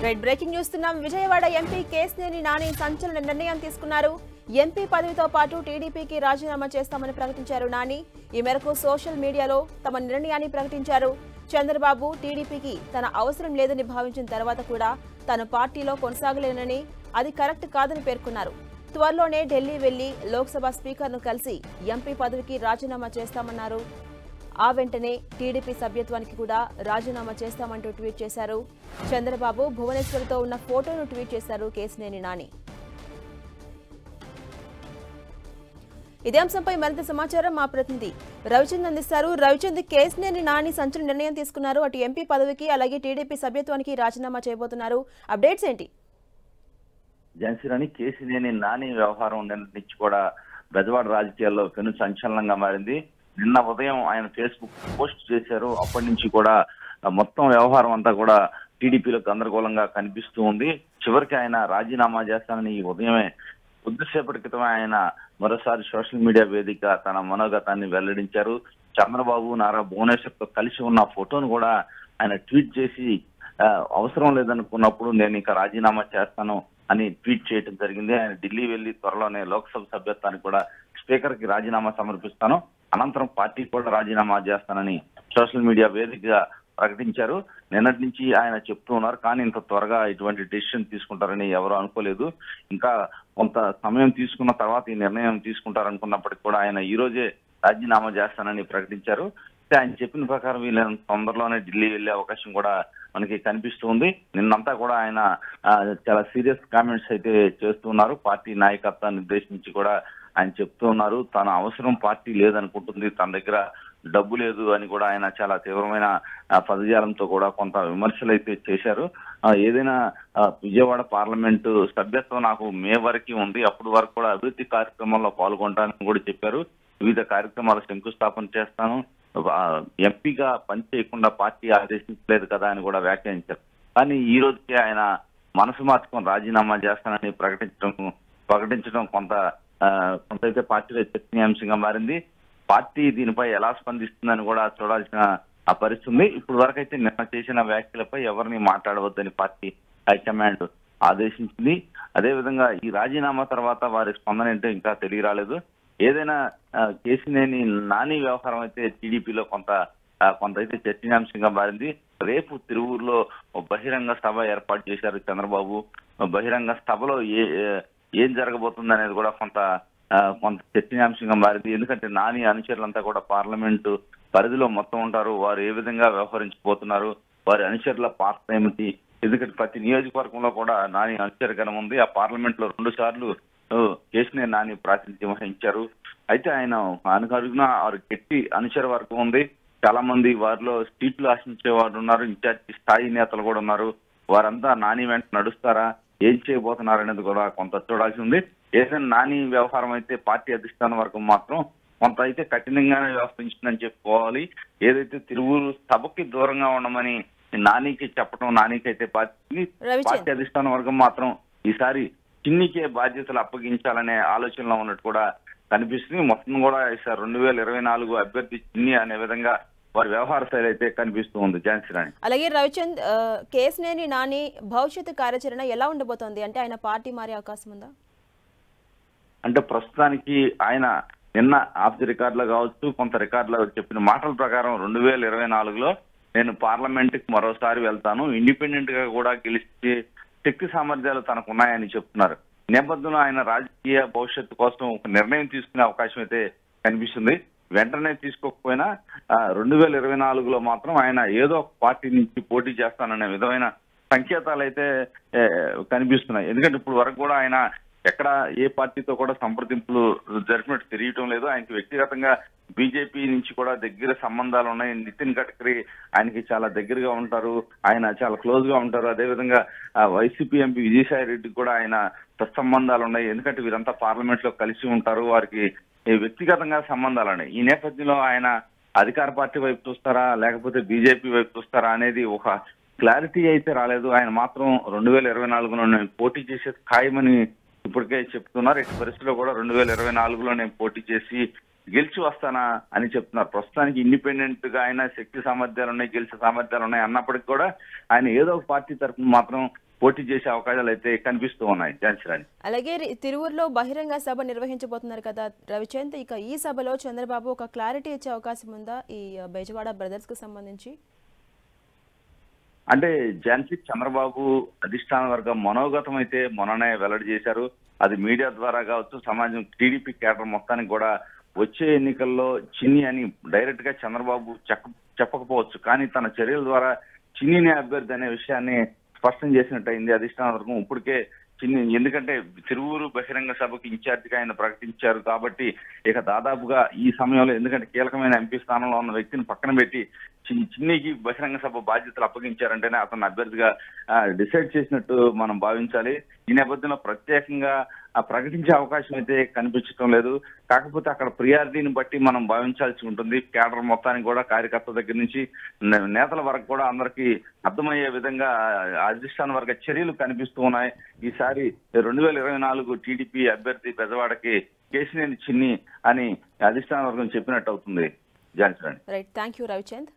Right breaking news తున్నాం. Vijayawada MP Kesineni Nani సంచలన నిర్ణయం తీసుకున్నారు. ఎంపీ పదవితో పాటు టీడీపీకి రాజీనామా చేస్తామని ప్రకటించారు నాని. ఈ మేరకు సోషల్ మీడియాలో తమ నిర్ణయాన్ని ప్రకటించారు. చంద్రబాబు టీడీపీకి తన అవసరం లేదని భావించిన తర్వాత కూడా తాను పార్టీలో కొనసాగలేనని, అది కరెక్ట్ కాదని పేర్కొన్నారు. త్వరలోనే ఢిల్లీ వెళ్లి లోక్సభ స్పీకర్ను కలిసి ఎంపీ పదవికి రాజీనామా చేస్తామన్నారు. ఆ వెంటనే టీడీపీ సభ్యత్వానికి కూడా రాజీనామా చేస్తామంటూ ట్వీట్ చేశారు. చంద్రబాబు భువనేశ్వర్తో ఉన్న ఫోటోను ట్వీట్ చేశారు కేశినేని నాని. ఇదే అంశంపై మరింత సమాచారం మా ప్రతినిధి రవిచంద్ అందిస్తారు. రవిచంద్, కేశినేని నాని సంచలన నిర్ణయం తీసుకున్నారు. అటు ఎంపీ పదవికి అలాగే టీడీపీ సభ్యత్వానికి రాజీనామా చేయబోతున్నారు. అప్డేట్స్ ఏంటి? జనసేనాని కేశినేని నాని వ్యవహారం నుంచి కూడా బెజవాడ రాజకీయాల్లో పెను సంచలనంగా మారింది. నిన్న ఉదయం ఆయన ఫేస్బుక్ పోస్ట్ చేశారు. అప్పటి నుంచి కూడా మొత్తం వ్యవహారం అంతా కూడా టీడీపీలో గందరగోళంగా కనిపిస్తూ ఉంది. చివరికి ఆయన రాజీనామా చేస్తానని ఈ ఉదయమే కొద్దిసేపటి క్రితమే ఆయన మరోసారి సోషల్ మీడియా వేదిక తన మనోగతాన్ని వెల్లడించారు. చంద్రబాబు నారా భువనేశ్వర్తో కలిసి ఉన్న ఫోటోను కూడా ఆయన ట్వీట్ చేసి అవసరం లేదనుకున్నప్పుడు నేను ఇంకా రాజీనామా చేస్తాను అని ట్వీట్ చేయడం జరిగింది. ఆయన ఢిల్లీ వెళ్లి త్వరలోనే లోక్సభ సభ్యత్వానికి కూడా స్పీకర్ కి రాజీనామా సమర్పిస్తాను, అనంతరం పార్టీ కూడా రాజీనామా చేస్తానని సోషల్ మీడియా వేదికగా ప్రకటించారు. నిన్నటి నుంచి ఆయన చెప్తూ ఉన్నారు. కానీ ఇంత త్వరగా ఇటువంటి డెసిషన్ తీసుకుంటారని ఎవరు అనుకోలేదు. ఇంకా కొంత సమయం తీసుకున్న తర్వాత ఈ నిర్ణయం తీసుకుంటారనుకున్నప్పటికీ కూడా ఆయన ఈ రోజే రాజీనామా చేస్తానని ప్రకటించారు. ఆయన చెప్పిన ప్రకారం వీళ్ళని తొందరలోనే ఢిల్లీ వెళ్లే అవకాశం కూడా మనకి కనిపిస్తుంది. నిన్నంతా కూడా ఆయన చాలా సీరియస్ కామెంట్స్ అయితే చేస్తున్నారు. పార్టీ నాయకత్వాన్ని ఉద్దేశించి కూడా ఆయన చెప్తూ ఉన్నారు. తన అవసరం పార్టీ లేదనుకుంటుంది, తన దగ్గర డబ్బు లేదు అని కూడా ఆయన చాలా తీవ్రమైన పదజాలంతో కూడా కొంత విమర్శలు అయితే చేశారు. ఏదైనా విజయవాడ పార్లమెంటు సభ్యత్వం నాకు మే వరకు ఉంది, అప్పటి వరకు కూడా అభివృద్ధి కార్యక్రమంలో పాల్గొంటానని కూడా చెప్పారు. వివిధ కార్యక్రమాలు శంకుస్థాపన చేస్తాను, ఎంపీగా పనిచేయకుండా పార్టీ ఆదేశించలేదు కదా అని కూడా వ్యాఖ్యానించారు. కానీ ఈ రోజుకే ఆయన మనసు మార్చుకొని రాజీనామా చేస్తానని ప్రకటించడం కొంత అయితే పార్టీలో చర్చనీయాంశంగా మారింది. పార్టీ దీనిపై ఎలా స్పందిస్తుందని కూడా చూడాల్సిన పరిస్థితి. ఇప్పుడు వరకు అయితే నిన్న చేసిన వ్యాఖ్యలపై ఎవరిని మాట్లాడవద్దని పార్టీ హైకమాండ్ ఆదేశించింది. అదేవిధంగా ఈ రాజీనామా తర్వాత వారి స్పందన ఏంటో ఇంకా తెలియరాలేదు. ఏదైనా కేశినేని నాని వ్యవహారం అయితే టీడీపీలో కొంత అయితే చర్చనీయాంశంగా మారింది. రేపు తిరువూరులో బహిరంగ సభ ఏర్పాటు చేశారు చంద్రబాబు. బహిరంగ సభలో ఏం జరగబోతుంది అనేది కూడా కొంత చర్చనీయాంశంగా మారింది. ఎందుకంటే నాని అనుచరులంతా కూడా పార్లమెంటు పరిధిలో మొత్తం ఉంటారు. వారు ఏ విధంగా వ్యవహరించబోతున్నారు, వారి అనుచరుల పాత్ర ఏమిటి? ఎందుకంటే ప్రతి నియోజకవర్గంలో కూడా నాని అనుచరగణం ఉంది. ఆ పార్లమెంట్ లో 2 సార్లు కేశినేని నాని ప్రాతినిధ్యం వహించారు. అయితే ఆయన అనుకరుగున వారు గట్టి అనుచర వర్గం ఉంది. చాలా మంది వారిలో సీట్లు ఆశించే వారు ఉన్నారు, ఇన్ఛార్జి స్థాయి నేతలు కూడా ఉన్నారు. వారంతా నాని వెంట నడుస్తారా, ఏం చేయబోతున్నారు అనేది కూడా కొంత చూడాల్సి ఉంది. ఏదైనా నాని వ్యవహారం అయితే పార్టీ అధిష్టాన వర్గం మాత్రం కొంత అయితే కఠినంగానే వ్యవహరించిందని చెప్పుకోవాలి. ఏదైతే తిరువూరు సభకి దూరంగా ఉండమని నానికి చెప్పడం, నానికైతే పార్టీ అధిష్టాన వర్గం మాత్రం ఈసారి చిన్నికే బాధ్యతలు అప్పగించాలనే ఆలోచనలో ఉన్నట్టు కూడా కనిపిస్తుంది. మొత్తం కూడా ఈసారి 2024 అభ్యర్థి చిన్ని అనే విధంగా వారి వ్యవహార శైలి అయితే కనిపిస్తూ ఉంది. ఝాన్సీరాణి, అలాగే రవిచంద్, కేశినేని నాని భవిష్యత్తు కార్యాచరణ ఎలా ఉండబోతోంది? అంటే ఆయన పార్టీ మారే అవకాశం ఉందా? అంటే ప్రస్తుతానికి ఆయన నిన్న ఆఫ్ ది రికార్డులో కావచ్చు, కొంత రికార్డులో చెప్పిన మాటల ప్రకారం 2024లో నేను పార్లమెంట్ కి మరోసారి వెళ్తాను, ఇండిపెండెంట్ గా కూడా గెలిచే శక్తి సామర్థ్యాలు తనకు ఉన్నాయని చెప్తున్నారు. నేపథ్యంలో ఆయన రాజకీయ భవిష్యత్తు కోసం ఒక నిర్ణయం తీసుకునే అవకాశం అయితే కనిపిస్తుంది. వెంటనే తీసుకోకపోయినా 2024లో మాత్రం ఆయన ఏదో ఒక పార్టీ నుంచి పోటీ చేస్తాననే విధమైన సంకేతాలు అయితే కనిపిస్తున్నాయి. ఎందుకంటే ఇప్పుడు వరకు కూడా ఆయన ఎక్కడ ఏ పార్టీతో కూడా సంప్రదింపులు జరిపినట్టు తెలియటం లేదు. ఆయనకి వ్యక్తిగతంగా బీజేపీ నుంచి కూడా దగ్గర సంబంధాలు ఉన్నాయి. నితిన్ గడ్కరీ ఆయనకి చాలా దగ్గరగా ఉంటారు, ఆయన చాలా క్లోజ్ గా ఉంటారు. అదేవిధంగా వైసీపీ ఎంపీ విజయసాయి రెడ్డికి కూడా ఆయన సత్సంబంధాలు ఉన్నాయి. ఎందుకంటే వీరంతా పార్లమెంట్ లో కలిసి ఉంటారు, వారికి వ్యక్తిగతంగా సంబంధాలు ఉన్నాయి. ఈ నేపథ్యంలో ఆయన అధికార పార్టీ వైపు చూస్తారా లేకపోతే బీజేపీ వైపు చూస్తారా అనేది ఒక క్లారిటీ అయితే రాలేదు. ఆయన మాత్రం 2024లో నేను పోటీ చేసే ఖాయమని ఇప్పటికే చెప్తున్నారు. ఇటు పరిస్థితిలో కూడా 2024లో నేను పోటీ చేసి గెలిచి వస్తానా అని చెప్తున్నారు. ప్రస్తుతానికి ఇండిపెండెంట్ గా ఆయన శక్తి సామర్థ్యాలు ఉన్నాయి, గెలిచే సామర్థ్యాలు ఉన్నాయి అన్నప్పటికీ కూడా ఆయన ఏదో ఒక పార్టీ తరఫున మాత్రం పోటీ చేసే అవకాశాలు అయితే కనిపిస్తూ ఉన్నాయి ఝాన్సీ. అలాగే తిరువూరులో బహిరంగ సభ నిర్వహించబోతున్నారు కదా రవిచంద్, ఇక ఈ సభలో చంద్రబాబు ఒక క్లారిటీ ఇచ్చే అవకాశం ఉందా ఈ బెజవాడ బ్రదర్స్ కు సంబంధించి? అంటే ఝాన్సీ, చంద్రబాబు అధిష్టాన వర్గం మనోగతం అయితే మొన్ననే వెల్లడి చేశారు. అది మీడియా ద్వారా కావచ్చు, సమాజం టీడీపీ కేడర్ మొత్తానికి కూడా వచ్చే ఎన్నికల్లో చిన్ని అని డైరెక్ట్ గా చంద్రబాబు చెప్పకపోవచ్చు, కానీ తన చర్యల ద్వారా చిన్నినే అభ్యర్థి అనే విషయాన్ని స్పష్టం చేసినట్టయింది అధిష్టాన వర్గం. ఇప్పటికే చిన్ని, ఎందుకంటే తిరువూరు బహిరంగ సభకు ఇన్ఛార్జిగా ఆయన ప్రకటించారు కాబట్టి ఇక దాదాపుగా ఈ సమయంలో, ఎందుకంటే కీలకమైన ఎంపీ స్థానంలో ఉన్న వ్యక్తిని పక్కన పెట్టి చిన్నికి బహిరంగ సభ బాధ్యతలు అప్పగించారంటేనే అతను అభ్యర్థిగా డిసైడ్ చేసినట్టు మనం భావించాలి. ఈ నేపథ్యంలో ప్రత్యేకంగా ప్రకటించే అవకాశం అయితే కనిపించడం లేదు. కాకపోతే అక్కడ ప్రియారిటీని బట్టి మనం భావించాల్సి ఉంటుంది. కేడర్ మొత్తానికి కూడా, కార్యకర్త దగ్గర నుంచి నేతల వరకు కూడా అందరికీ అర్థమయ్యే విధంగా అధిష్టాన వర్గ చర్యలు కనిపిస్తూ ఉన్నాయి. ఈసారి 2024 టీడీపీ అభ్యర్థి బెజవాడకి కేశినేని చిన్ని అని అధిష్టాన వర్గం చెప్పినట్టు అవుతుంది Jhansi. Right, thank you Ravichand.